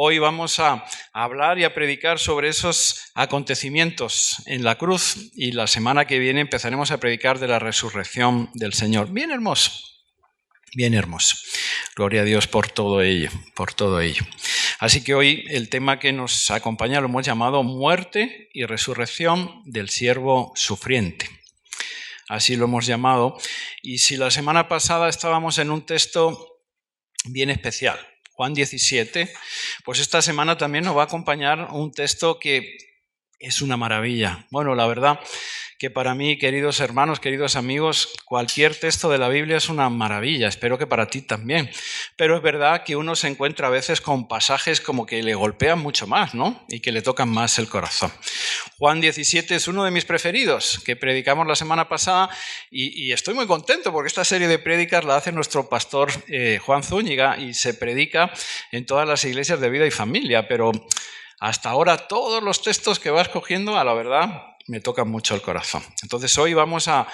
Hoy vamos a hablar y a predicar sobre esos acontecimientos en la cruz y la semana que viene empezaremos a predicar de la resurrección del Señor. Bien hermoso, bien hermoso. Gloria a Dios por todo ello, por todo ello. Así que hoy el tema que nos acompaña lo hemos llamado Muerte y Resurrección del Siervo Sufriente. Así lo hemos llamado. Y si la semana pasada estábamos en un texto bien especial, Juan 17, pues esta semana también nos va a acompañar un texto que es una maravilla. Bueno, la verdad que para mí, queridos hermanos, queridos amigos, cualquier texto de la Biblia es una maravilla. Espero que para ti también. Pero es verdad que uno se encuentra a veces con pasajes como que le golpean mucho más, ¿no? Y que le tocan más el corazón. Juan 17 es uno de mis preferidos, que predicamos la semana pasada y estoy muy contento porque esta serie de prédicas la hace nuestro pastor Juan Zúñiga y se predica en todas las iglesias de Vida y Familia, pero hasta ahora todos los textos que va escogiendo, a la verdad, me tocan mucho el corazón. Entonces hoy vamos a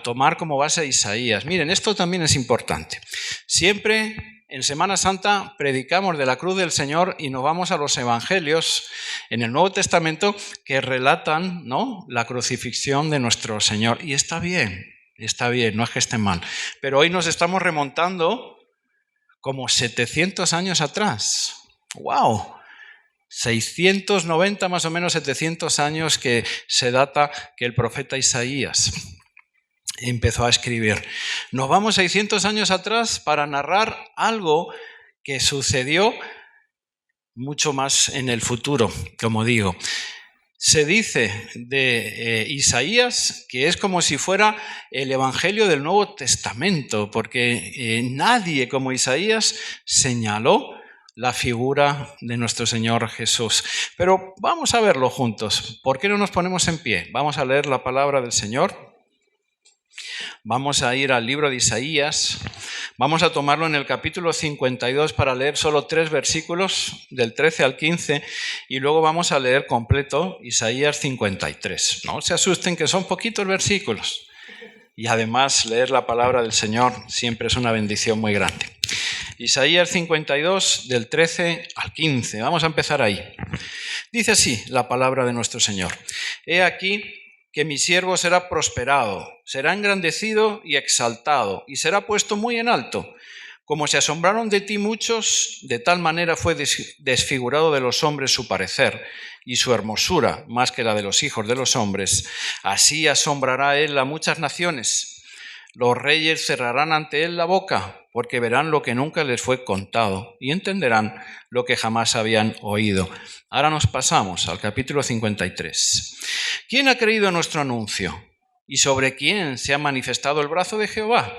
tomar como base Isaías. Miren, esto también es importante. Siempre en Semana Santa predicamos de la cruz del Señor y nos vamos a los evangelios en el Nuevo Testamento que relatan, ¿no?, la crucifixión de nuestro Señor. Y está bien, no es que esté mal. Pero hoy nos estamos remontando como 700 años atrás. ¡Wow! 690 más o menos 700 años que se data que el profeta Isaías empezó a escribir. Nos vamos 600 años atrás para narrar algo que sucedió mucho más en el futuro, como digo. Se dice de Isaías que es como si fuera el Evangelio del Nuevo Testamento, porque nadie como Isaías señaló la figura de nuestro Señor Jesús. Pero vamos a verlo juntos. ¿Por qué no nos ponemos en pie? Vamos a leer la palabra del Señor. Vamos a ir al libro de Isaías. Vamos a tomarlo en el capítulo 52 para leer solo 3 versículos, del 13 al 15, y luego vamos a leer completo Isaías 53. No se asusten que son poquitos versículos. Y además leer la palabra del Señor siempre es una bendición muy grande. Isaías 52, del 13 al 15. Vamos a empezar ahí. Dice así la palabra de nuestro Señor. He aquí que mi siervo será prosperado, será engrandecido y exaltado, y será puesto muy en alto. Como se asombraron de ti muchos, de tal manera fue desfigurado de los hombres su parecer, y su hermosura más que la de los hijos de los hombres. Así asombrará él a muchas naciones. Los reyes cerrarán ante él la boca, porque verán lo que nunca les fue contado y entenderán lo que jamás habían oído. Ahora nos pasamos al capítulo 53. ¿Quién ha creído nuestro anuncio? ¿Y sobre quién se ha manifestado el brazo de Jehová?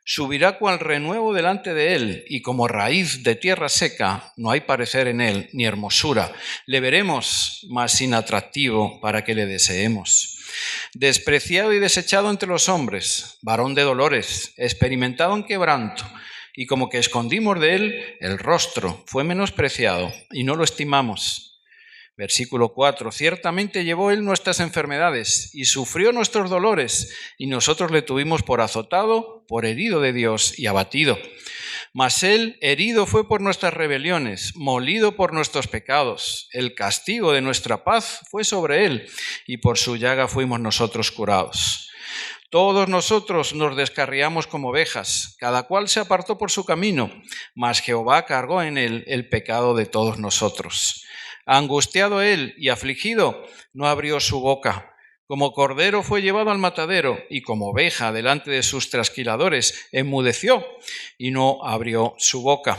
Subirá cual renuevo delante de él, y como raíz de tierra seca, no hay parecer en él, ni hermosura. Le veremos, mas sin atractivo para que le deseemos. Despreciado y desechado entre los hombres, varón de dolores, experimentado en quebranto, y como que escondimos de él el rostro, fue menospreciado, y no lo estimamos. Versículo 4. Ciertamente llevó él nuestras enfermedades y sufrió nuestros dolores, y nosotros le tuvimos por azotado, por herido de Dios y abatido. Mas él herido fue por nuestras rebeliones, molido por nuestros pecados. El castigo de nuestra paz fue sobre él, y por su llaga fuimos nosotros curados. Todos nosotros nos descarriamos como ovejas, cada cual se apartó por su camino, mas Jehová cargó en él el pecado de todos nosotros. Angustiado él y afligido, no abrió su boca. Como cordero fue llevado al matadero, y como oveja delante de sus trasquiladores enmudeció, y no abrió su boca.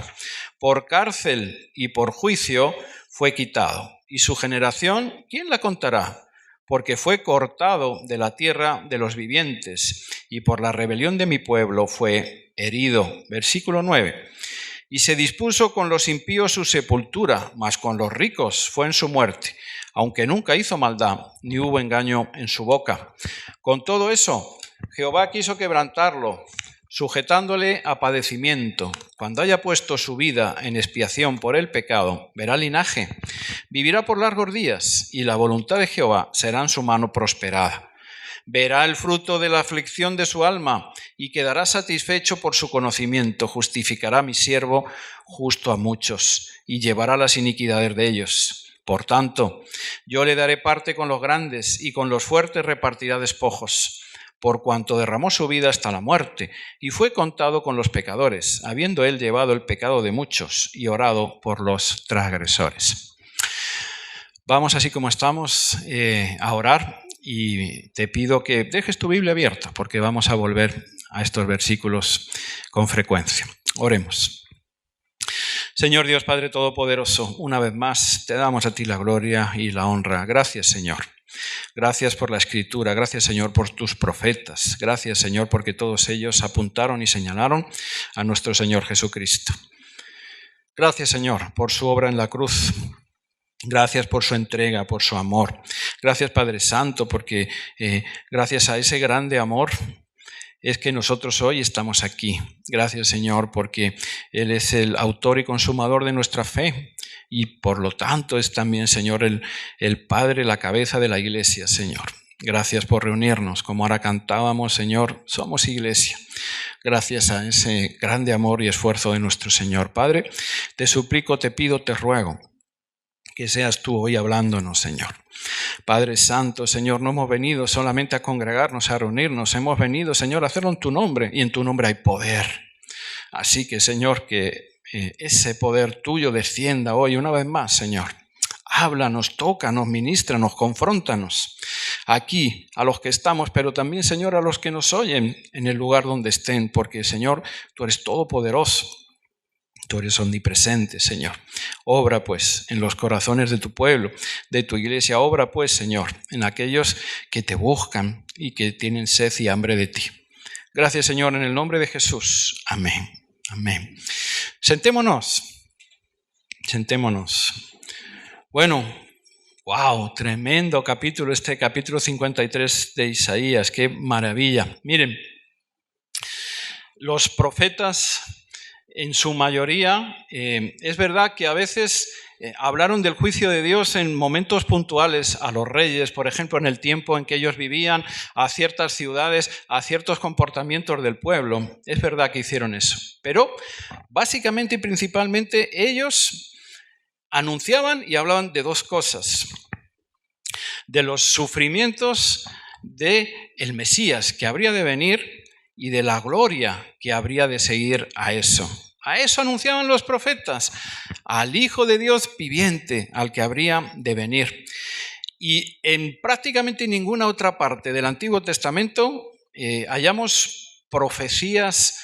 Por cárcel y por juicio fue quitado. ¿Y su generación quién la contará? Porque fue cortado de la tierra de los vivientes, y por la rebelión de mi pueblo fue herido. Versículo 9. Y se dispuso con los impíos su sepultura, mas con los ricos fue en su muerte, aunque nunca hizo maldad, ni hubo engaño en su boca. Con todo eso, Jehová quiso quebrantarlo, sujetándole a padecimiento. Cuando haya puesto su vida en expiación por el pecado, verá linaje, vivirá por largos días, y la voluntad de Jehová será en su mano prosperada. Verá el fruto de la aflicción de su alma, y quedará satisfecho por su conocimiento. Justificará a mi siervo justo a muchos y llevará las iniquidades de ellos. Por tanto, yo le daré parte con los grandes y con los fuertes repartirá despojos, por cuanto derramó su vida hasta la muerte y fue contado con los pecadores, habiendo él llevado el pecado de muchos y orado por los transgresores. Vamos, así como estamos, a orar, y te pido que dejes tu Biblia abierta porque vamos a volver a estos versículos con frecuencia. Oremos. Señor Dios Padre Todopoderoso, una vez más te damos a ti la gloria y la honra. Gracias, Señor. Gracias por la Escritura, gracias, Señor, por tus profetas. Gracias, Señor, porque todos ellos apuntaron y señalaron a nuestro Señor Jesucristo. Gracias, Señor, por su obra en la cruz. Gracias por su entrega, por su amor. Gracias, Padre Santo, porque gracias a ese grande amor es que nosotros hoy estamos aquí. Gracias, Señor, porque Él es el autor y consumador de nuestra fe y por lo tanto es también, Señor, el Padre, la cabeza de la iglesia, Señor. Gracias por reunirnos. Como ahora cantábamos, Señor, somos iglesia. Gracias a ese grande amor y esfuerzo de nuestro Señor. Padre, te suplico, te pido, te ruego que seas tú hoy hablándonos, Señor. Padre Santo, Señor, no hemos venido solamente a congregarnos, a reunirnos. Hemos venido, Señor, a hacerlo en tu nombre, y en tu nombre hay poder. Así que, Señor, que ese poder tuyo descienda hoy una vez más, Señor. Háblanos, tócanos, ministranos, confróntanos. Aquí, a los que estamos, pero también, Señor, a los que nos oyen en el lugar donde estén, porque, Señor, tú eres todopoderoso. Tú eres omnipresente, Señor. Obra, pues, en los corazones de tu pueblo, de tu iglesia. Obra, pues, Señor, en aquellos que te buscan y que tienen sed y hambre de ti. Gracias, Señor, en el nombre de Jesús. Amén. Amén. Sentémonos. Sentémonos. Bueno, wow, tremendo capítulo, este capítulo 53 de Isaías. Qué maravilla. Miren, los profetas, en su mayoría, es verdad que a veces hablaron del juicio de Dios en momentos puntuales a los reyes, por ejemplo, en el tiempo en que ellos vivían, a ciertas ciudades, a ciertos comportamientos del pueblo. Es verdad que hicieron eso. Pero básicamente y principalmente ellos anunciaban y hablaban de dos cosas: de los sufrimientos del Mesías que habría de venir y de la gloria que habría de seguir a eso. A eso anunciaban los profetas, al Hijo de Dios viviente, al que habría de venir. Y en prácticamente ninguna otra parte del Antiguo Testamento hallamos profecías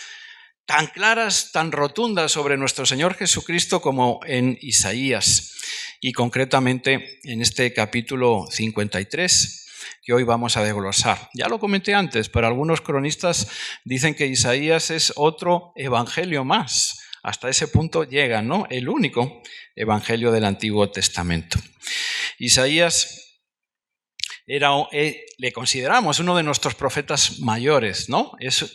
tan claras, tan rotundas sobre nuestro Señor Jesucristo como en Isaías, y concretamente en este capítulo 53, que hoy vamos a desglosar. Ya lo comenté antes, pero algunos cronistas dicen que Isaías es otro evangelio más. Hasta ese punto llega, ¿no? El único evangelio del Antiguo Testamento. Isaías le consideramos uno de nuestros profetas mayores, ¿no? Es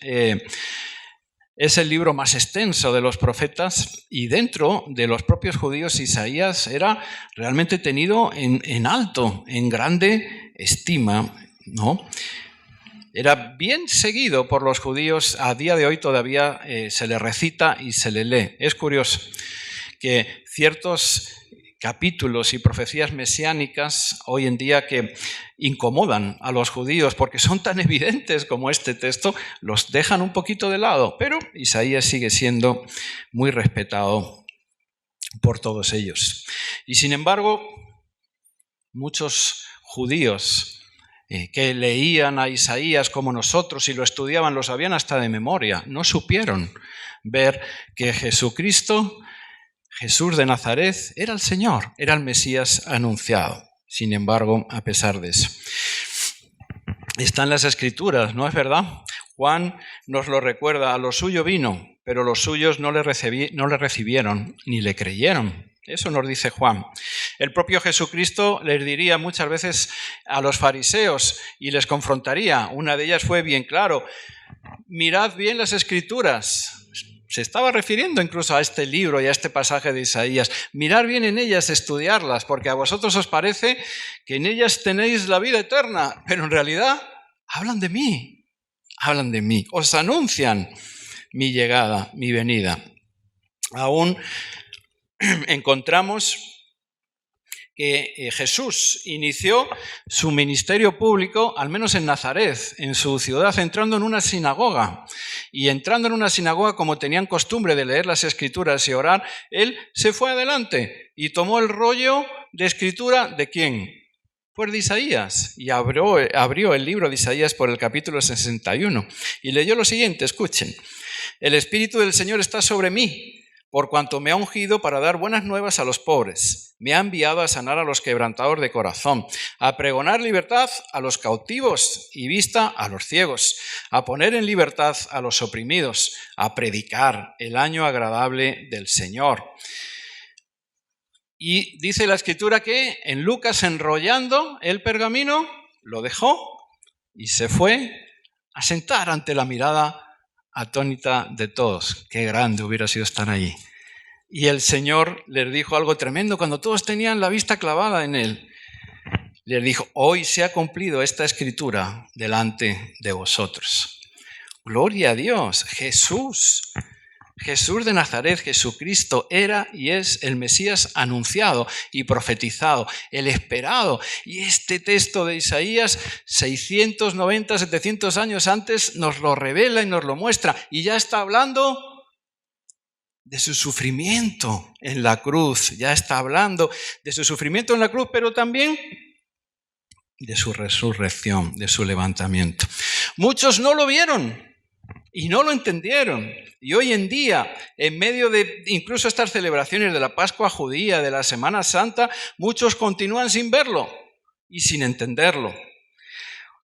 el libro más extenso de los profetas, y dentro de los propios judíos Isaías era realmente tenido en alto, en grande estima, ¿no? Era bien seguido por los judíos. A día de hoy todavía se le recita y se le lee. Es curioso que ciertos capítulos y profecías mesiánicas hoy en día que incomodan a los judíos porque son tan evidentes como este texto, los dejan un poquito de lado, pero Isaías sigue siendo muy respetado por todos ellos. Y sin embargo, muchos judíos que leían a Isaías como nosotros y lo estudiaban, lo sabían hasta de memoria, no supieron ver que Jesucristo, Jesús de Nazaret, era el Señor, era el Mesías anunciado. Sin embargo, a pesar de eso, está en las Escrituras, ¿no es verdad? Juan nos lo recuerda: a lo suyo vino, pero los suyos no le recibieron ni le creyeron. Eso nos dice Juan. El propio Jesucristo les diría muchas veces a los fariseos y les confrontaría. Una de ellas fue bien claro: mirad bien las Escrituras. Se estaba refiriendo incluso a este libro y a este pasaje de Isaías. Mirad bien en ellas, estudiarlas, porque a vosotros os parece que en ellas tenéis la vida eterna, pero en realidad hablan de mí. hablan de mí, os anuncian mi llegada, mi venida. Aún encontramos que Jesús inició su ministerio público, al menos en Nazaret, en su ciudad, entrando en una sinagoga. Y entrando en una sinagoga, como tenían costumbre de leer las Escrituras y orar, él se fue adelante y tomó el rollo de escritura ¿de quién? Pues de Isaías. Y abrió el libro de Isaías por el capítulo 61 y leyó lo siguiente, escuchen. El Espíritu del Señor está sobre mí, por cuanto me ha ungido para dar buenas nuevas a los pobres. Me ha enviado a sanar a los quebrantados de corazón, a pregonar libertad a los cautivos y vista a los ciegos, a poner en libertad a los oprimidos, a predicar el año agradable del Señor. Y dice la Escritura que en Lucas, enrollando el pergamino, lo dejó y se fue a sentar ante la mirada atónita de todos. Qué grande hubiera sido estar allí. Y el Señor les dijo algo tremendo cuando todos tenían la vista clavada en Él. Les dijo, hoy se ha cumplido esta Escritura delante de vosotros. Gloria a Dios, Jesús de Nazaret, Jesucristo, era y es el Mesías anunciado y profetizado, el esperado. Y este texto de Isaías, 690, 700 años antes, nos lo revela y nos lo muestra. Y ya está hablando de su sufrimiento en la cruz. Ya está hablando de su sufrimiento en la cruz, pero también de su resurrección, de su levantamiento. Muchos no lo vieron y no lo entendieron. Y hoy en día, en medio de incluso estas celebraciones de la Pascua judía, de la Semana Santa, muchos continúan sin verlo y sin entenderlo.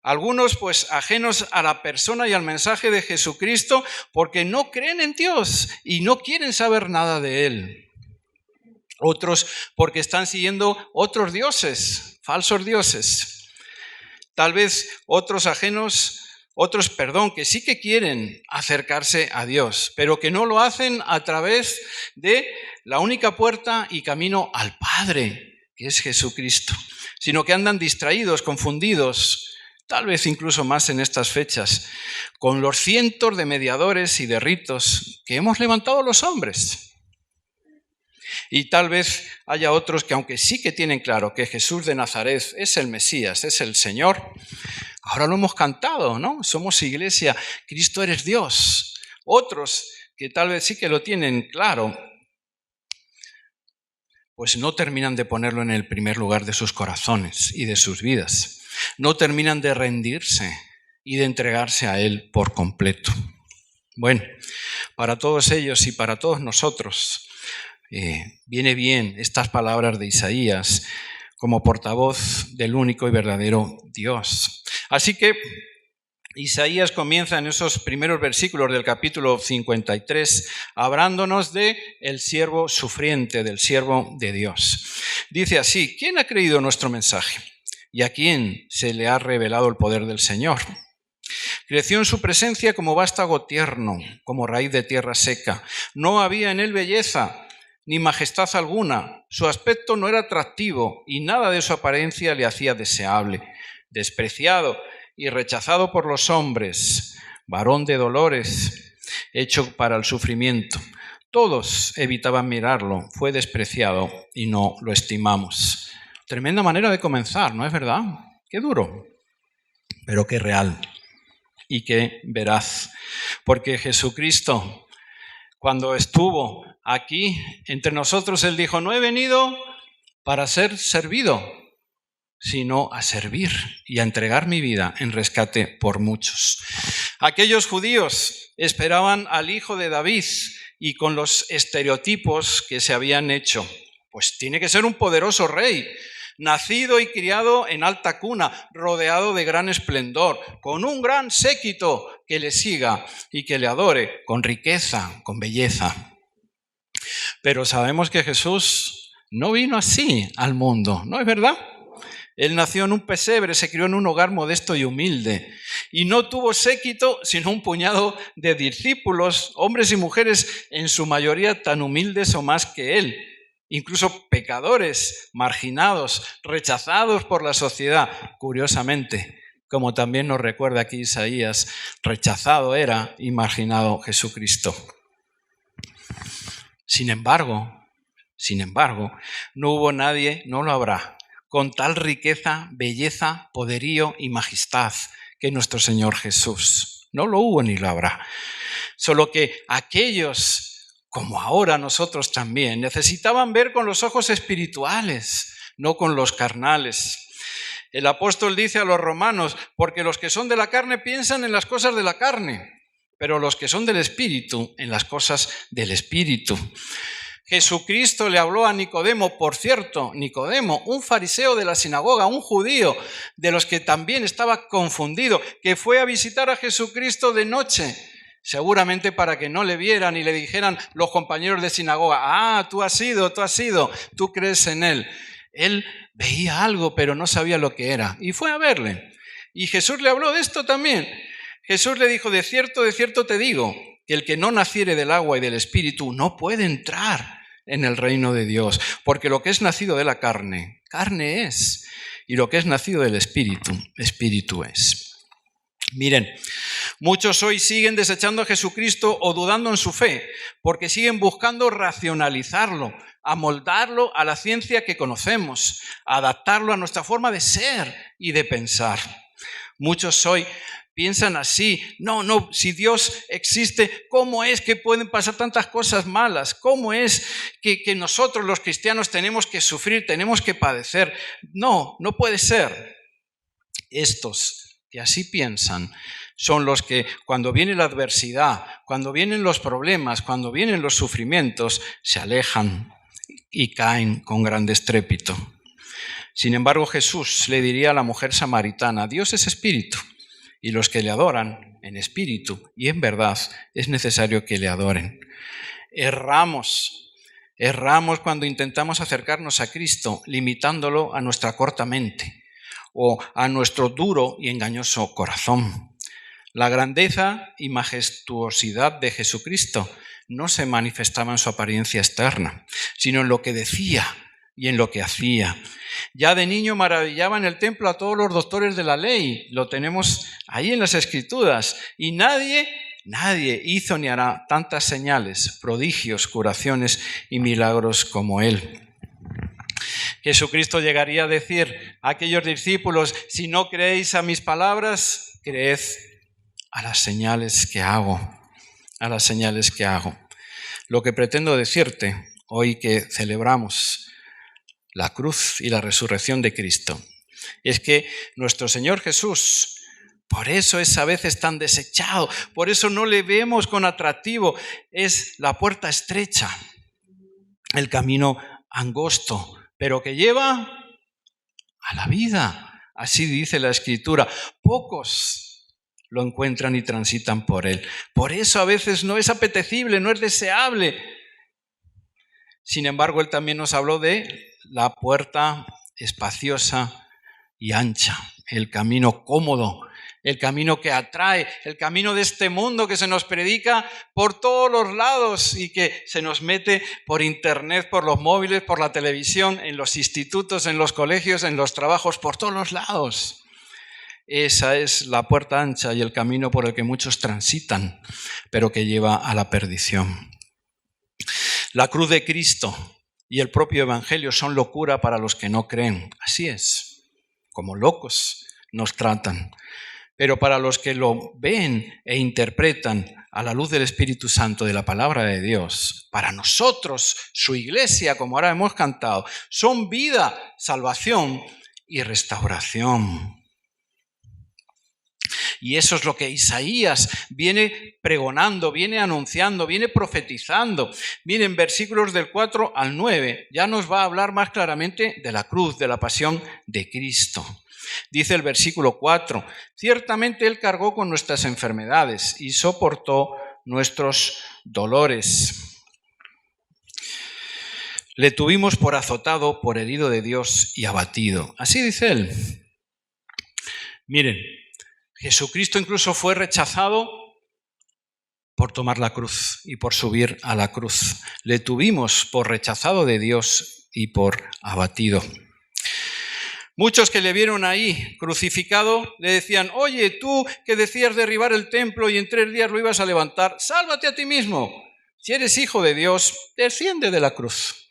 Algunos, pues, ajenos a la persona y al mensaje de Jesucristo porque no creen en Dios y no quieren saber nada de Él. Otros porque están siguiendo otros dioses, falsos dioses. Tal vez otros que sí que quieren acercarse a Dios, pero que no lo hacen a través de la única puerta y camino al Padre, que es Jesucristo, sino que andan distraídos, confundidos, tal vez incluso más en estas fechas, con los cientos de mediadores y de ritos que hemos levantado los hombres. Y tal vez haya otros que, aunque sí que tienen claro que Jesús de Nazaret es el Mesías, es el Señor, ahora lo hemos cantado, ¿no? Somos iglesia, Cristo eres Dios. Otros que tal vez sí que lo tienen claro, pues no terminan de ponerlo en el primer lugar de sus corazones y de sus vidas. No terminan de rendirse y de entregarse a Él por completo. Bueno, para todos ellos y para todos nosotros, viene bien estas palabras de Isaías como portavoz del único y verdadero Dios. Así que Isaías comienza en esos primeros versículos del capítulo 53 hablándonos de el siervo sufriente, del siervo de Dios. Dice así, ¿quién ha creído nuestro mensaje? ¿Y a quién se le ha revelado el poder del Señor? Creció en su presencia como vástago tierno, como raíz de tierra seca. No había en él belleza ni majestad alguna. Su aspecto no era atractivo y nada de su apariencia le hacía deseable. Despreciado y rechazado por los hombres, varón de dolores, hecho para el sufrimiento. Todos evitaban mirarlo, fue despreciado y no lo estimamos. Tremenda manera de comenzar, ¿no es verdad? Qué duro, pero qué real y qué veraz. Porque Jesucristo, cuando estuvo aquí entre nosotros, Él dijo, no he venido para ser servido, sino a servir y a entregar mi vida en rescate por muchos. Aquellos judíos esperaban al hijo de David y con los estereotipos que se habían hecho, pues tiene que ser un poderoso rey, nacido y criado en alta cuna, rodeado de gran esplendor, con un gran séquito que le siga y que le adore, con riqueza, con belleza. Pero sabemos que Jesús no vino así al mundo, ¿no es verdad? Él nació en un pesebre, se crió en un hogar modesto y humilde y no tuvo séquito sino un puñado de discípulos, hombres y mujeres en su mayoría tan humildes o más que él, incluso pecadores, marginados, rechazados por la sociedad, curiosamente, como también nos recuerda aquí Isaías, rechazado era y marginado Jesucristo. Sin embargo, no hubo nadie, no lo habrá, con tal riqueza, belleza, poderío y majestad que nuestro Señor Jesús. No lo hubo ni lo habrá. Solo que aquellos, como ahora nosotros también, necesitaban ver con los ojos espirituales, no con los carnales. El apóstol dice a los romanos, porque los que son de la carne piensan en las cosas de la carne, pero los que son del Espíritu, en las cosas del Espíritu. Jesucristo le habló a Nicodemo, por cierto, Nicodemo, un fariseo de la sinagoga, un judío, de los que también estaba confundido, que fue a visitar a Jesucristo de noche, seguramente para que no le vieran y le dijeran los compañeros de sinagoga, tú has ido, tú crees en él. Él veía algo, pero no sabía lo que era, y fue a verle. Y Jesús le habló de esto también. Jesús le dijo, de cierto te digo, que el que no naciere del agua y del Espíritu no puede entrar en el reino de Dios, porque lo que es nacido de la carne, carne es, y lo que es nacido del Espíritu, Espíritu es. Miren, muchos hoy siguen desechando a Jesucristo o dudando en su fe, porque siguen buscando racionalizarlo, amoldarlo a la ciencia que conocemos, adaptarlo a nuestra forma de ser y de pensar. Muchos hoy piensan así, no, si Dios existe, ¿cómo es que pueden pasar tantas cosas malas? ¿Cómo es que nosotros los cristianos tenemos que sufrir, tenemos que padecer? No puede ser. Estos que así piensan son los que cuando viene la adversidad, cuando vienen los problemas, cuando vienen los sufrimientos, se alejan y caen con gran estrépito. Sin embargo, Jesús le diría a la mujer samaritana, Dios es espíritu, y los que le adoran en espíritu y en verdad es necesario que le adoren. Erramos cuando intentamos acercarnos a Cristo limitándolo a nuestra corta mente o a nuestro duro y engañoso corazón. La grandeza y majestuosidad de Jesucristo no se manifestaba en su apariencia externa, sino en lo que decía y en lo que hacía. Ya de niño maravillaba en el templo a todos los doctores de la ley, lo tenemos ahí en las Escrituras, y nadie hizo ni hará tantas señales, prodigios, curaciones y milagros como él. Jesucristo llegaría a decir a aquellos discípulos, si no creéis a mis palabras, creed a las señales que hago, Lo que pretendo decirte hoy que celebramos la cruz y la resurrección de Cristo es que nuestro Señor Jesús, por eso es a veces tan desechado, por eso no le vemos con atractivo, es la puerta estrecha, el camino angosto, pero que lleva a la vida. Así dice la Escritura. Pocos lo encuentran y transitan por él. Por eso a veces no es apetecible, no es deseable. Sin embargo, él también nos habló de la puerta espaciosa y ancha, el camino cómodo, el camino que atrae, el camino de este mundo que se nos predica por todos los lados y que se nos mete por internet, por los móviles, por la televisión, en los institutos, en los colegios, en los trabajos, por todos los lados. Esa es la puerta ancha y el camino por el que muchos transitan, pero que lleva a la perdición. La cruz de Cristo y el propio Evangelio son locura para los que no creen. Así es, como locos nos tratan. Pero para los que lo ven e interpretan a la luz del Espíritu Santo de la palabra de Dios, para nosotros, su iglesia, como ahora hemos cantado, son vida, salvación y restauración. Y eso es lo que Isaías viene pregonando, viene anunciando, viene profetizando. Miren, versículos del 4 al 9, ya nos va a hablar más claramente de la cruz, de la pasión de Cristo. Dice el versículo 4, ciertamente Él cargó con nuestras enfermedades y soportó nuestros dolores. Le tuvimos por azotado, por herido de Dios y abatido. Así dice Él. Miren, Jesucristo incluso fue rechazado por tomar la cruz y por subir a la cruz. Le tuvimos por rechazado de Dios y por abatido. Muchos que le vieron ahí crucificado le decían: oye, tú que decías derribar el templo y en 3 días lo ibas a levantar, sálvate a ti mismo. Si eres hijo de Dios, desciende de la cruz.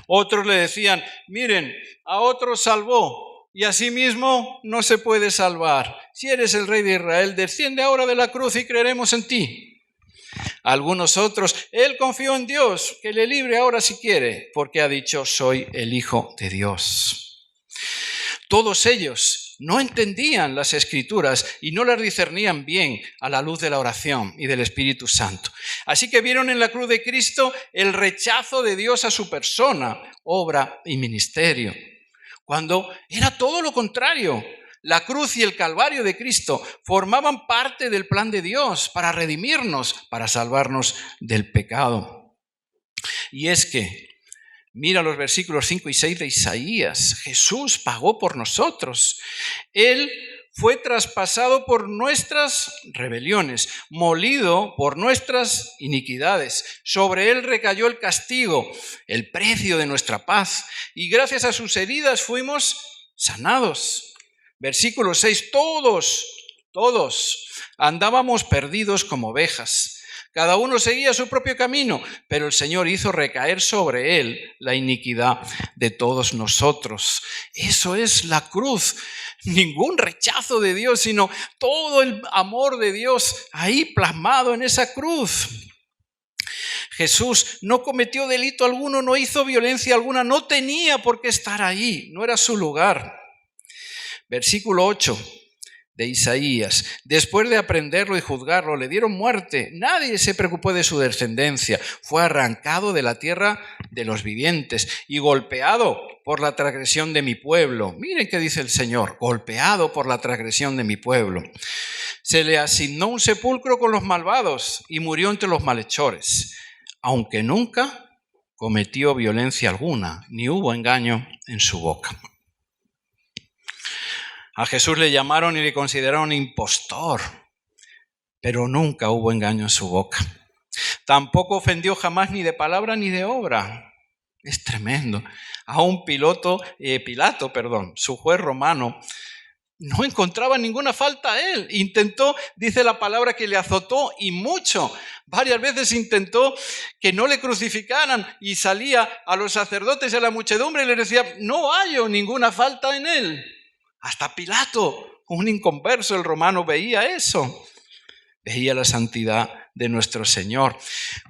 Otros le decían: miren, a otro salvó y a sí mismo no se puede salvar. Si eres el rey de Israel, desciende ahora de la cruz y creeremos en ti. Algunos otros: él confió en Dios, que le libre ahora si quiere, porque ha dicho: soy el Hijo de Dios. Todos ellos no entendían las Escrituras y no las discernían bien a la luz de la oración y del Espíritu Santo. Así que vieron en la cruz de Cristo el rechazo de Dios a su persona, obra y ministerio, cuando era todo lo contrario. La cruz y el Calvario de Cristo formaban parte del plan de Dios para redimirnos, para salvarnos del pecado. Y es que mira los versículos 5 y 6 de Isaías. Jesús pagó por nosotros. Él fue traspasado por nuestras rebeliones, molido por nuestras iniquidades. Sobre él recayó el castigo, el precio de nuestra paz. Y gracias a sus heridas fuimos sanados. Versículo 6. Todos andábamos perdidos como ovejas. Cada uno seguía su propio camino, pero el Señor hizo recaer sobre él la iniquidad de todos nosotros. Eso es la cruz. Ningún rechazo de Dios, sino todo el amor de Dios ahí plasmado en esa cruz. Jesús no cometió delito alguno, no hizo violencia alguna, no tenía por qué estar ahí, no era su lugar. Versículo 8. De Isaías: después de aprenderlo y juzgarlo, le dieron muerte. Nadie se preocupó de su descendencia. Fue arrancado de la tierra de los vivientes y golpeado por la transgresión de mi pueblo. Miren qué dice el Señor: golpeado por la transgresión de mi pueblo. Se le asignó un sepulcro con los malvados y murió entre los malhechores, aunque nunca cometió violencia alguna, ni hubo engaño en su boca. A Jesús le llamaron y le consideraron impostor, pero nunca hubo engaño en su boca. Tampoco ofendió jamás ni de palabra ni de obra. Es tremendo. A un Pilato, su juez romano, no encontraba ninguna falta a él. Intentó, dice la palabra, que le azotó y mucho. Varias veces intentó que no le crucificaran y salía a los sacerdotes y a la muchedumbre y les decía: no hallo ninguna falta en él. Hasta Pilato, un inconverso, el romano, veía eso. Veía la santidad de nuestro Señor.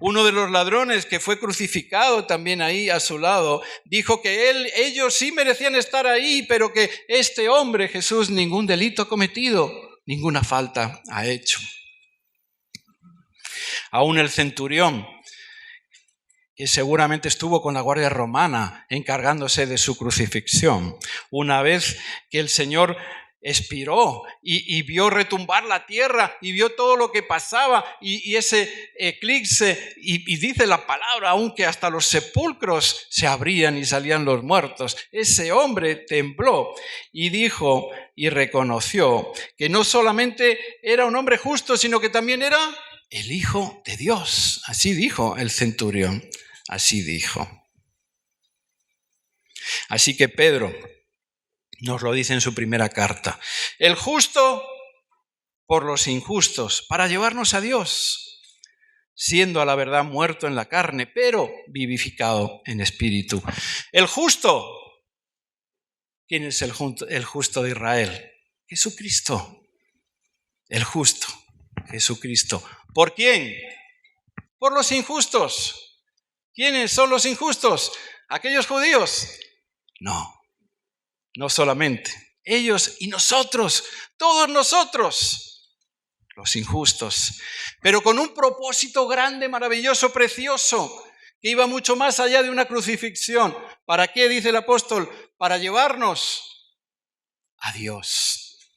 Uno de los ladrones que fue crucificado también ahí a su lado, dijo que ellos sí merecían estar ahí, pero que este hombre, Jesús, ningún delito ha cometido, ninguna falta ha hecho. Aún el centurión, que seguramente estuvo con la guardia romana encargándose de su crucifixión, una vez que el Señor expiró y vio retumbar la tierra y vio todo lo que pasaba y ese eclipse, y dice la palabra, aunque hasta los sepulcros se abrían y salían los muertos, ese hombre tembló y dijo y reconoció que no solamente era un hombre justo, sino que también era el Hijo de Dios. Así dijo el centurión. Así dijo. Así que Pedro nos lo dice en su primera carta: el justo por los injustos, para llevarnos a Dios, siendo a la verdad muerto en la carne, pero vivificado en espíritu. El justo. ¿Quién es el justo de Israel? Jesucristo. El justo, Jesucristo. ¿Por quién? Por los injustos. ¿Quiénes son los injustos? ¿Aquellos judíos? No solamente. Ellos y nosotros, todos nosotros, los injustos. Pero con un propósito grande, maravilloso, precioso, que iba mucho más allá de una crucifixión. ¿Para qué? Dice el apóstol: para llevarnos a Dios.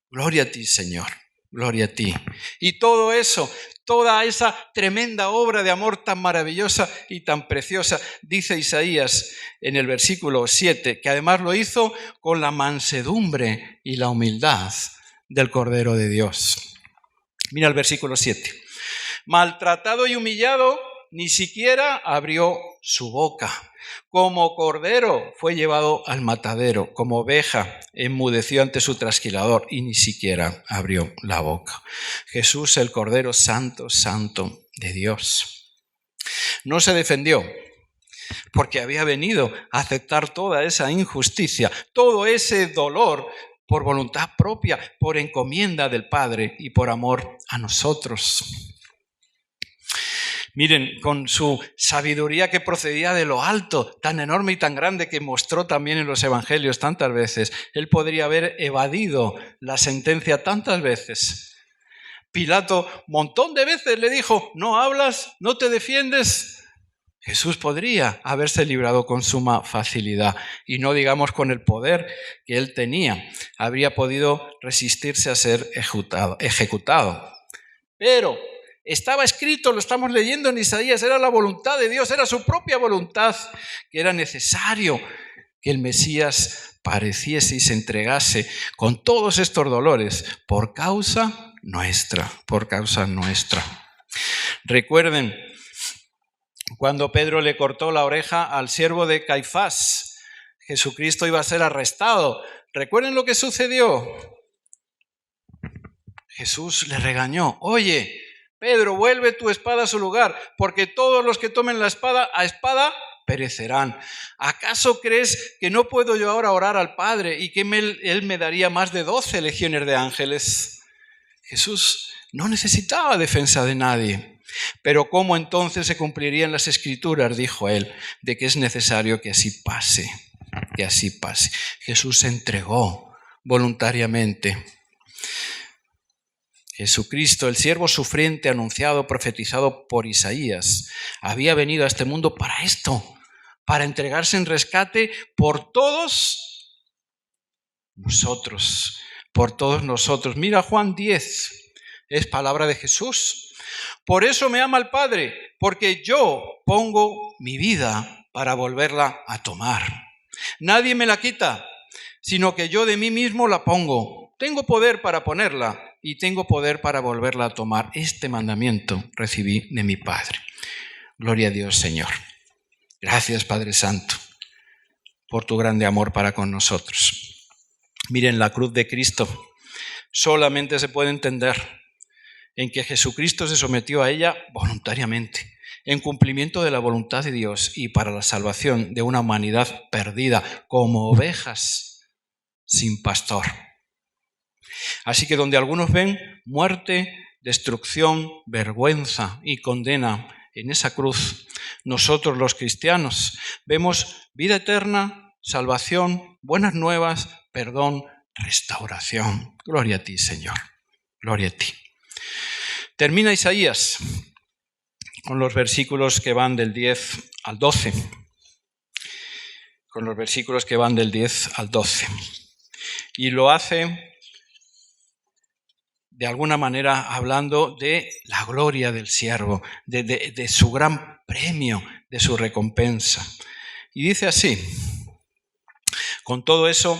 Gloria a ti, Señor. Gloria a ti. Y todo eso, toda esa tremenda obra de amor tan maravillosa y tan preciosa, dice Isaías en el versículo 7, que además lo hizo con la mansedumbre y la humildad del Cordero de Dios. Mira el versículo 7. Maltratado y humillado ni siquiera abrió su boca. Como cordero fue llevado al matadero, como oveja enmudeció ante su trasquilador y ni siquiera abrió la boca. Jesús, el Cordero Santo, Santo de Dios. No se defendió porque había venido a aceptar toda esa injusticia, todo ese dolor por voluntad propia, por encomienda del Padre y por amor a nosotros. Miren, con su sabiduría que procedía de lo alto, tan enorme y tan grande que mostró también en los evangelios tantas veces, él podría haber evadido la sentencia tantas veces. Pilato, montón de veces le dijo, no hablas, no te defiendes. Jesús podría haberse librado con suma facilidad y no digamos con el poder que él tenía. Habría podido resistirse a ser ejecutado. Pero estaba escrito, lo estamos leyendo en Isaías, era la voluntad de Dios, era su propia voluntad, que era necesario que el Mesías padeciese y se entregase con todos estos dolores por causa nuestra, por causa nuestra. Recuerden cuando Pedro le cortó la oreja al siervo de Caifás, Jesucristo iba a ser arrestado. ¿Recuerden lo que sucedió? Jesús le regañó, oye, Pedro, vuelve tu espada a su lugar, porque todos los que tomen la espada, a espada perecerán. ¿Acaso crees que no puedo yo ahora orar al Padre y que Él me daría más de 12 legiones de ángeles? Jesús no necesitaba defensa de nadie. Pero ¿cómo entonces se cumplirían las Escrituras? Dijo él, de que es necesario que así pase, que así pase. Jesús se entregó voluntariamente. Jesucristo, el siervo sufriente anunciado, profetizado por Isaías, había venido a este mundo para esto, para entregarse en rescate por todos nosotros, por todos nosotros. Mira Juan 10, es palabra de Jesús. Por eso me ama el Padre, porque yo pongo mi vida para volverla a tomar. Nadie me la quita, sino que yo de mí mismo la pongo. Tengo poder para ponerla y tengo poder para volverla a tomar. Este mandamiento recibí de mi Padre. Gloria a Dios, Señor. Gracias, Padre Santo, por tu grande amor para con nosotros. Miren, la cruz de Cristo solamente se puede entender en que Jesucristo se sometió a ella voluntariamente, en cumplimiento de la voluntad de Dios y para la salvación de una humanidad perdida como ovejas sin pastor. Así que donde algunos ven muerte, destrucción, vergüenza y condena en esa cruz, nosotros los cristianos vemos vida eterna, salvación, buenas nuevas, perdón, restauración. Gloria a ti, Señor. Gloria a ti. Termina Isaías con los versículos que van del 10 al 12. Con los versículos que van del 10 al 12. Y lo hace de alguna manera hablando de la gloria del siervo, de su gran premio, de su recompensa. Y dice así, con todo eso,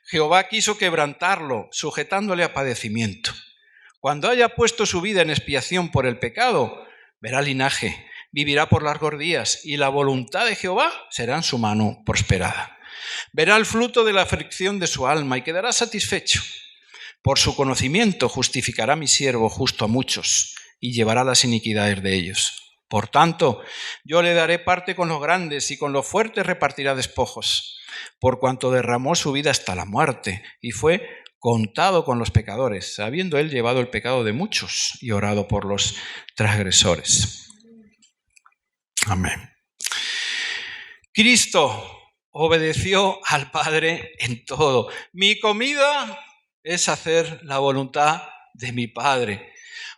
Jehová quiso quebrantarlo, sujetándole a padecimiento. Cuando haya puesto su vida en expiación por el pecado, verá linaje, vivirá por largos días, y la voluntad de Jehová será en su mano prosperada. Verá el fruto de la aflicción de su alma y quedará satisfecho. Por su conocimiento justificará mi siervo justo a muchos y llevará las iniquidades de ellos. Por tanto, yo le daré parte con los grandes y con los fuertes repartirá despojos, por cuanto derramó su vida hasta la muerte y fue contado con los pecadores, habiendo él llevado el pecado de muchos y orado por los transgresores. Amén. Cristo obedeció al Padre en todo. Mi comida es hacer la voluntad de mi Padre.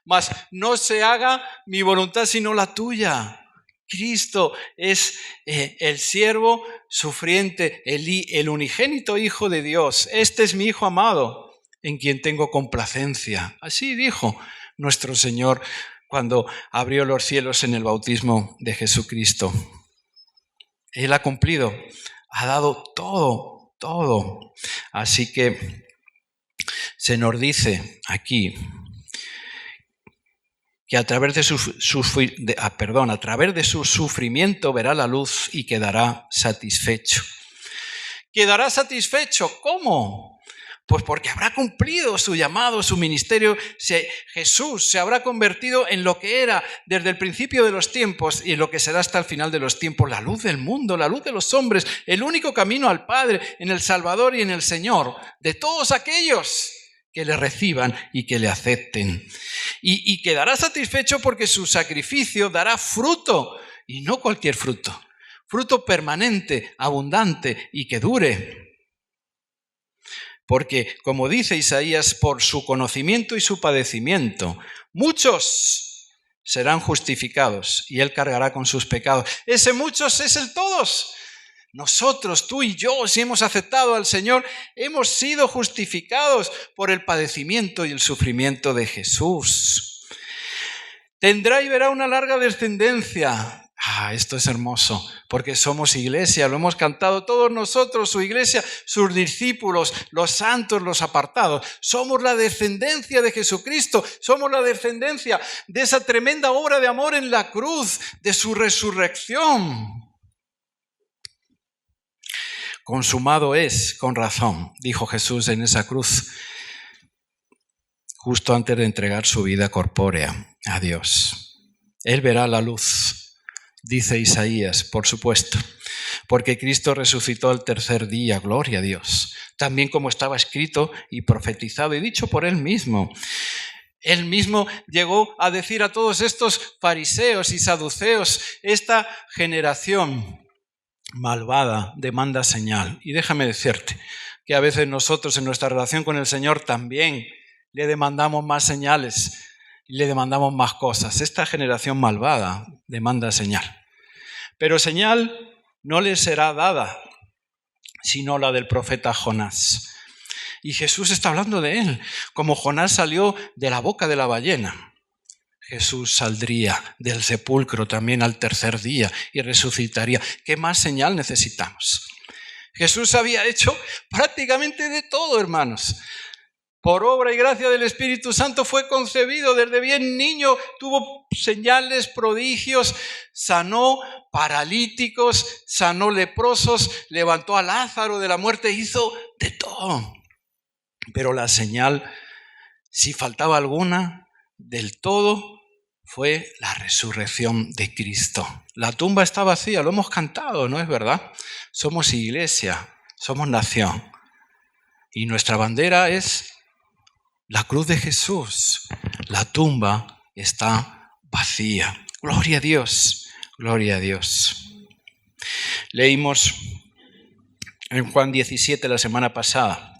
Mas no se haga mi voluntad sino la tuya. Cristo es el siervo sufriente, el unigénito Hijo de Dios. Este es mi Hijo amado, en quien tengo complacencia. Así dijo nuestro Señor cuando abrió los cielos en el bautismo de Jesucristo. Él ha cumplido, ha dado todo, todo. Así que se nos dice aquí que a través de su sufrimiento verá la luz y quedará satisfecho. ¿Quedará satisfecho? ¿Cómo? Pues porque habrá cumplido su llamado, su ministerio. Jesús se habrá convertido en lo que era desde el principio de los tiempos y en lo que será hasta el final de los tiempos, la luz del mundo, la luz de los hombres, el único camino al Padre, en el Salvador y en el Señor, de todos aquellos que le reciban y que le acepten. Y quedará satisfecho porque su sacrificio dará fruto, y no cualquier fruto, fruto permanente, abundante y que dure. Porque, como dice Isaías, por su conocimiento y su padecimiento, muchos serán justificados y Él cargará con sus pecados. Ese muchos es el todos. Nosotros, tú y yo, si hemos aceptado al Señor, hemos sido justificados por el padecimiento y el sufrimiento de Jesús. Tendrá y verá una larga descendencia. Esto es hermoso, porque somos iglesia, lo hemos cantado todos nosotros, su iglesia, sus discípulos, los santos, los apartados. Somos la descendencia de Jesucristo, somos la descendencia de esa tremenda obra de amor en la cruz, de su resurrección. Consumado es, con razón, dijo Jesús en esa cruz, justo antes de entregar su vida corpórea a Dios. Él verá la luz. Dice Isaías, por supuesto, porque Cristo resucitó al tercer día, gloria a Dios, también como estaba escrito y profetizado y dicho por Él mismo. Él mismo llegó a decir a todos estos fariseos y saduceos, esta generación malvada demanda señal. Y déjame decirte que a veces nosotros en nuestra relación con el Señor también le demandamos más señales. Y le demandamos más cosas. Esta generación malvada demanda señal. Pero señal no le será dada, sino la del profeta Jonás. Y Jesús está hablando de él. Como Jonás salió de la boca de la ballena, Jesús saldría del sepulcro también al tercer día y resucitaría. ¿Qué más señal necesitamos? Jesús había hecho prácticamente de todo, hermanos. Por obra y gracia del Espíritu Santo fue concebido desde bien niño, tuvo señales, prodigios, sanó paralíticos, sanó leprosos, levantó a Lázaro de la muerte, hizo de todo. Pero la señal, si faltaba alguna, del todo, fue la resurrección de Cristo. La tumba está vacía, lo hemos cantado, ¿no es verdad? Somos iglesia, somos nación. Y nuestra bandera es la cruz de Jesús. La tumba está vacía. Gloria a Dios, gloria a Dios. Leímos en Juan 17 la semana pasada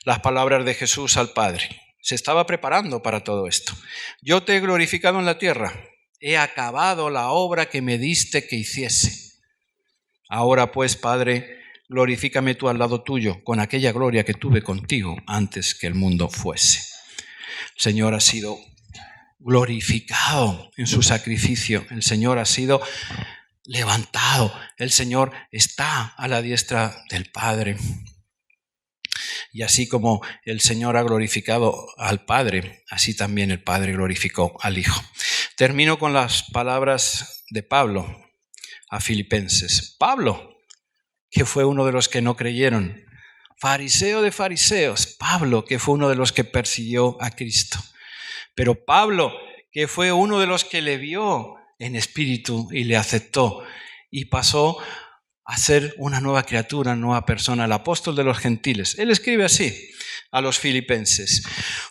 las palabras de Jesús al Padre. Se estaba preparando para todo esto. Yo te he glorificado en la tierra. He acabado la obra que me diste que hiciese. Ahora pues, Padre, glorifícame tú al lado tuyo con aquella gloria que tuve contigo antes que el mundo fuese. El Señor ha sido glorificado en su sacrificio. El Señor ha sido levantado. El Señor está a la diestra del Padre. Y así como el Señor ha glorificado al Padre, así también el Padre glorificó al Hijo. Termino con las palabras de Pablo a Filipenses. Pablo, que fue uno de los que no creyeron, fariseo de fariseos. Pablo, que fue uno de los que persiguió a Cristo. Pero Pablo, que fue uno de los que le vio en espíritu y le aceptó y pasó a ser una nueva criatura, una nueva persona, el apóstol de los gentiles. Él escribe así a los filipenses: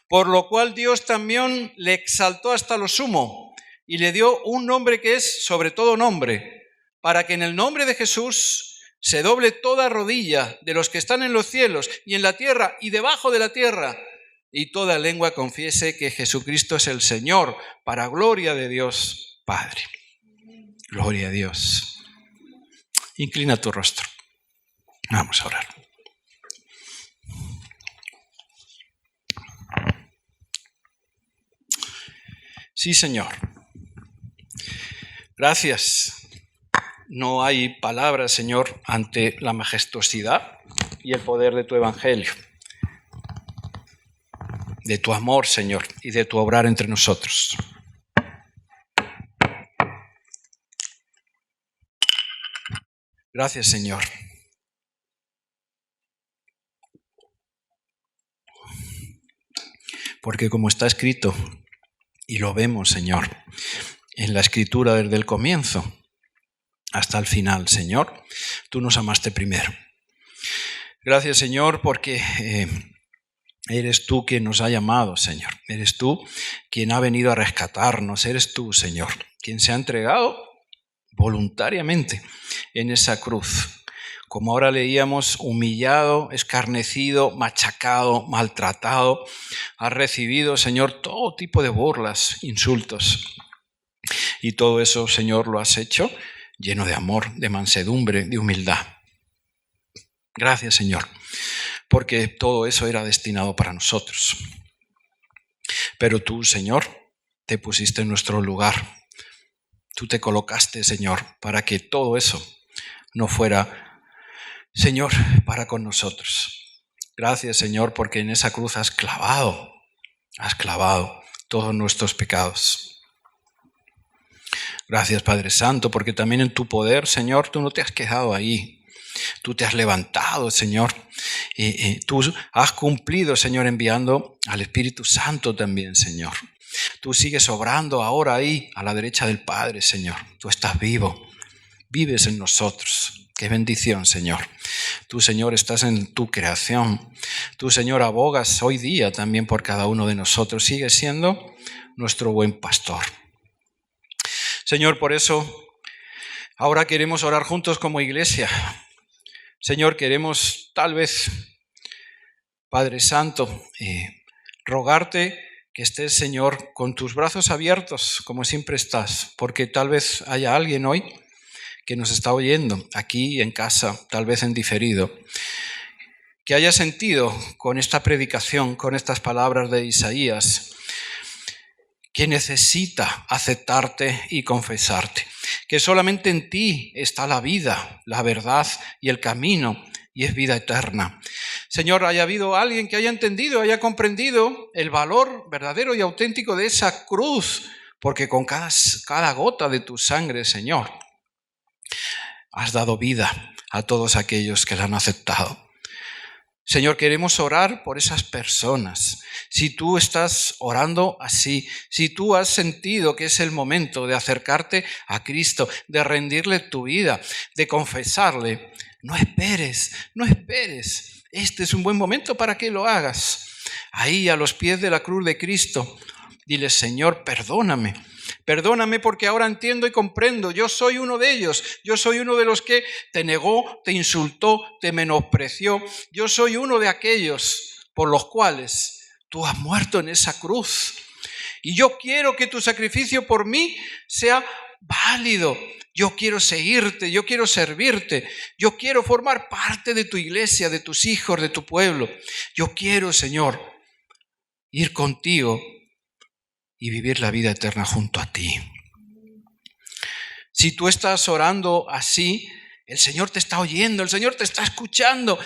por lo cual Dios también le exaltó hasta lo sumo y le dio un nombre que es sobre todo nombre, para que en el nombre de Jesús se doble toda rodilla de los que están en los cielos y en la tierra y debajo de la tierra, y toda lengua confiese que Jesucristo es el Señor, para gloria de Dios Padre. Gloria a Dios. Inclina tu rostro. Vamos a orar. Sí, Señor. Gracias. No hay palabras, Señor, ante la majestuosidad y el poder de tu evangelio, de tu amor, Señor, y de tu obrar entre nosotros. Gracias, Señor. Porque como está escrito, y lo vemos, Señor, en la Escritura desde el comienzo hasta el final, Señor, tú nos amaste primero. Gracias, Señor, porque eres tú quien nos ha llamado, Señor. Eres tú quien ha venido a rescatarnos. Eres tú, Señor, quien se ha entregado voluntariamente en esa cruz. Como ahora leíamos, humillado, escarnecido, machacado, maltratado. Has recibido, Señor, todo tipo de burlas, insultos. Y todo eso, Señor, lo has hecho lleno de amor, de mansedumbre, de humildad. Gracias, Señor, porque todo eso era destinado para nosotros. Pero tú, Señor, te pusiste en nuestro lugar. Tú te colocaste, Señor, para que todo eso no fuera, Señor, para con nosotros. Gracias, Señor, porque en esa cruz has clavado todos nuestros pecados. Gracias, Padre Santo, porque también en tu poder, Señor, tú no te has quedado ahí. Tú te has levantado, Señor. Tú has cumplido, Señor, enviando al Espíritu Santo también, Señor. Tú sigues obrando ahora ahí a la derecha del Padre, Señor. Tú estás vivo. Vives en nosotros. Qué bendición, Señor. Tú, Señor, estás en tu creación. Tú, Señor, abogas hoy día también por cada uno de nosotros. Sigues siendo nuestro buen pastor. Señor, por eso ahora queremos orar juntos como iglesia. Señor, queremos tal vez, Padre Santo, rogarte que estés, Señor, con tus brazos abiertos, como siempre estás, porque tal vez haya alguien hoy que nos está oyendo, aquí en casa, tal vez en diferido, que haya sentido con esta predicación, con estas palabras de Isaías, que necesita aceptarte y confesarte, que solamente en ti está la vida, la verdad y el camino, y es vida eterna. Señor, haya habido alguien que haya entendido, haya comprendido el valor verdadero y auténtico de esa cruz, porque con cada gota de tu sangre, Señor, has dado vida a todos aquellos que la han aceptado. Señor, queremos orar por esas personas. Si tú estás orando así, si tú has sentido que es el momento de acercarte a Cristo, de rendirle tu vida, de confesarle, no esperes. Este es un buen momento para que lo hagas. Ahí a los pies de la cruz de Cristo, dile, Señor, perdóname. Perdóname porque ahora entiendo y comprendo. Yo soy uno de ellos. Yo soy uno de los que te negó, te insultó, te menospreció. Yo soy uno de aquellos por los cuales tú has muerto en esa cruz. Y yo quiero que tu sacrificio por mí sea válido. Yo quiero seguirte, yo quiero servirte. Yo quiero formar parte de tu iglesia, de tus hijos, de tu pueblo. Yo quiero, Señor, ir contigo y vivir la vida eterna junto a ti. Si tú estás orando así, el Señor te está oyendo, el Señor te está escuchando.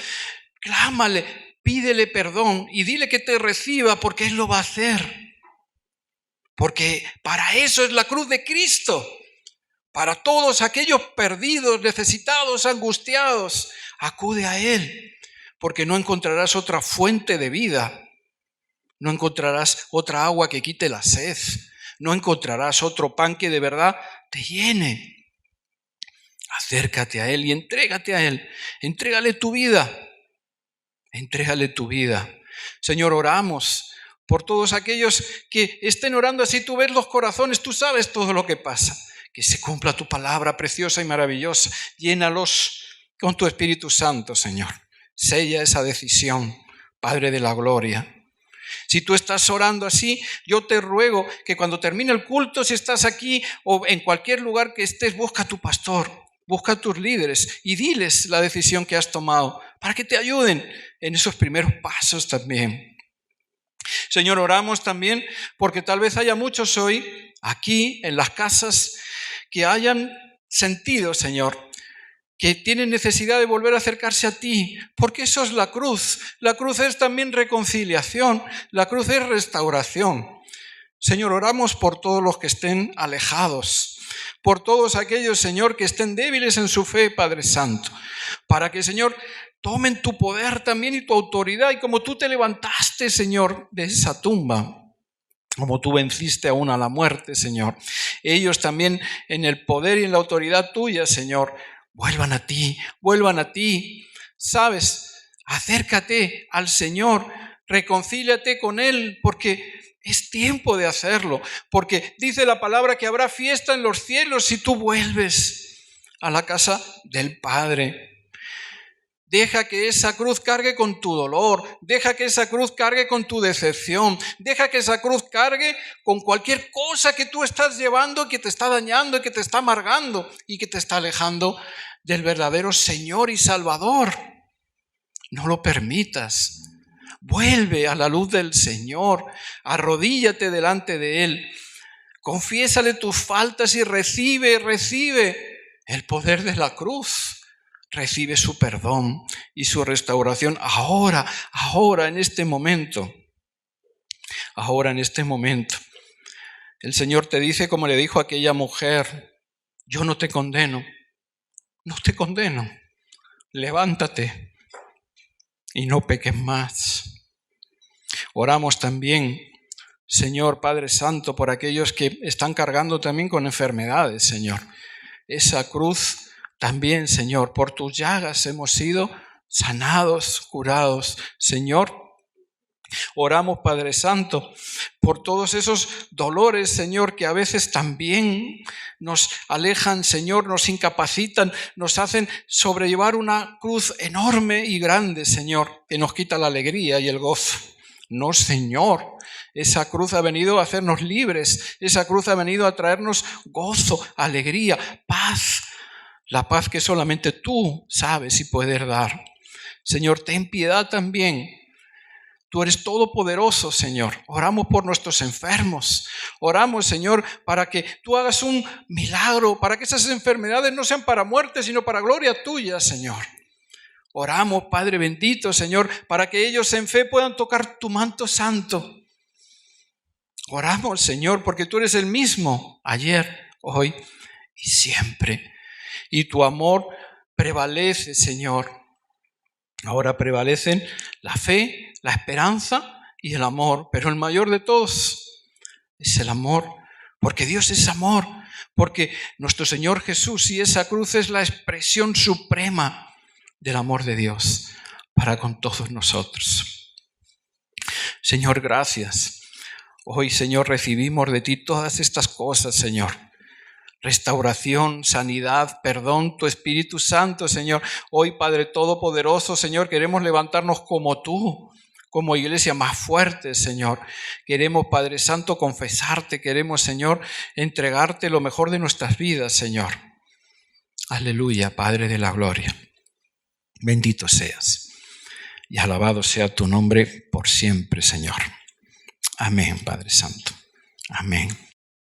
Clámale, pídele perdón y dile que te reciba, porque Él lo va a hacer. Porque para eso es la cruz de Cristo. Para todos aquellos perdidos, necesitados, angustiados, acude a Él, porque no encontrarás otra fuente de vida. No encontrarás otra agua que quite la sed. No encontrarás otro pan que de verdad te llene. Acércate a Él y entrégate a Él. Entrégale tu vida. Entrégale tu vida. Señor, oramos por todos aquellos que estén orando así. Tú ves los corazones, tú sabes todo lo que pasa. Que se cumpla tu palabra preciosa y maravillosa. Llénalos con tu Espíritu Santo, Señor. Sella esa decisión, Padre de la gloria. Si tú estás orando así, yo te ruego que cuando termine el culto, si estás aquí o en cualquier lugar que estés, busca a tu pastor, busca a tus líderes y diles la decisión que has tomado para que te ayuden en esos primeros pasos también. Señor, oramos también porque tal vez haya muchos hoy aquí en las casas que hayan sentido, Señor, que tienen necesidad de volver a acercarse a ti, porque eso es la cruz. La cruz es también reconciliación, la cruz es restauración. Señor, oramos por todos los que estén alejados, por todos aquellos, Señor, que estén débiles en su fe, Padre Santo, para que, Señor, tomen tu poder también y tu autoridad, y como tú te levantaste, Señor, de esa tumba, como tú venciste aún a la muerte, Señor, ellos también en el poder y en la autoridad tuya, Señor, vuelvan a ti. ¿Sabes? Acércate al Señor, reconcíliate con Él, porque es tiempo de hacerlo, porque dice la palabra que habrá fiesta en los cielos si tú vuelves a la casa del Padre. Deja que esa cruz cargue con tu dolor, deja que esa cruz cargue con tu decepción, deja que esa cruz cargue con cualquier cosa que tú estás llevando, que te está dañando, que te está amargando y que te está alejando del verdadero Señor y Salvador. No lo permitas. Vuelve a la luz del Señor, arrodíllate delante de Él, confiésale tus faltas y recibe el poder de la cruz. Recibe su perdón y su restauración ahora, en este momento. Ahora, en este momento. El Señor te dice, como le dijo a aquella mujer, yo no te condeno, levántate y no peques más. Oramos también, Señor Padre Santo, por aquellos que están cargando también con enfermedades, Señor. Esa cruz también, Señor, por tus llagas hemos sido sanados, curados. Señor, oramos, Padre Santo, por todos esos dolores, Señor, que a veces también nos alejan, Señor, nos incapacitan, nos hacen sobrellevar una cruz enorme y grande, Señor, que nos quita la alegría y el gozo. No, Señor, esa cruz ha venido a hacernos libres, esa cruz ha venido a traernos gozo, alegría, paz, la paz que solamente tú sabes y puedes dar. Señor, ten piedad también. Tú eres todopoderoso, Señor. Oramos por nuestros enfermos. Oramos, Señor, para que tú hagas un milagro, para que esas enfermedades no sean para muerte, sino para gloria tuya, Señor. Oramos, Padre bendito, Señor, para que ellos en fe puedan tocar tu manto santo. Oramos, Señor, porque tú eres el mismo ayer, hoy y siempre. Y tu amor prevalece, Señor. Ahora prevalecen la fe, la esperanza y el amor. Pero el mayor de todos es el amor. Porque Dios es amor. Porque nuestro Señor Jesús y esa cruz es la expresión suprema del amor de Dios para con todos nosotros. Señor, gracias. Hoy, Señor, recibimos de ti todas estas cosas, Señor. Restauración, sanidad, perdón, tu Espíritu Santo, Señor. Hoy, Padre Todopoderoso, Señor, queremos levantarnos como tú, como iglesia más fuerte, Señor. Queremos, Padre Santo, confesarte. Queremos, Señor, entregarte lo mejor de nuestras vidas, Señor. Aleluya, Padre de la gloria. Bendito seas y alabado sea tu nombre por siempre, Señor. Amén, Padre Santo. Amén.